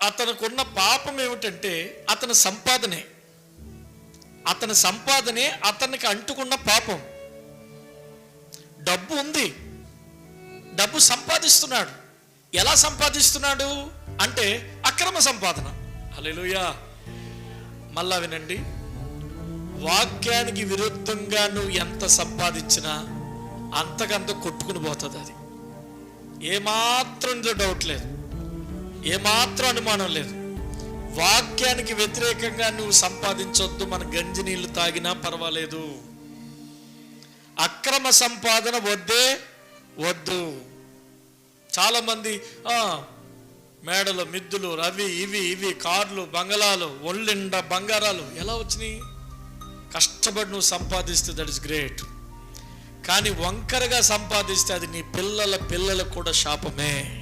అతనుకున్న పాపం ఏమిటంటే అతని సంపాదనే అతనికి అంటుకున్న పాపం. డబ్బు ఉంది, డబ్బు సంపాదిస్తున్నాడు. ఎలా సంపాదిస్తున్నాడు అంటే అక్రమ సంపాదన. హల్లెలూయా. మళ్ళా వినండి, వాక్యానికి విరుద్ధంగా నువ్వు ఎంత సంపాదించినా అంతకంత కొట్టుకుని పోతుంది. అది ఏమాత్రం డౌట్ లేదు, ఏమాత్రం అనుమానం లేదు. వాక్యానికి వ్యతిరేకంగా నువ్వు సంపాదించొద్దు. మన గంజి నీళ్లు తాగినా పర్వాలేదు. అక్రమ సంపాదన వద్దు. చాలా మంది మేడలు, మిద్దులు, అవి ఇవి కార్లు, బంగళాలు, ఒళ్ళిండా బంగారాలు ఎలా వచ్చినాయి? కష్టపడి నువ్వు సంపాదిస్తే దట్ ఇస్ గ్రేట్. కానీ వంకరగా సంపాదిస్తే అది నీ పిల్లలకు కూడా శాపమే.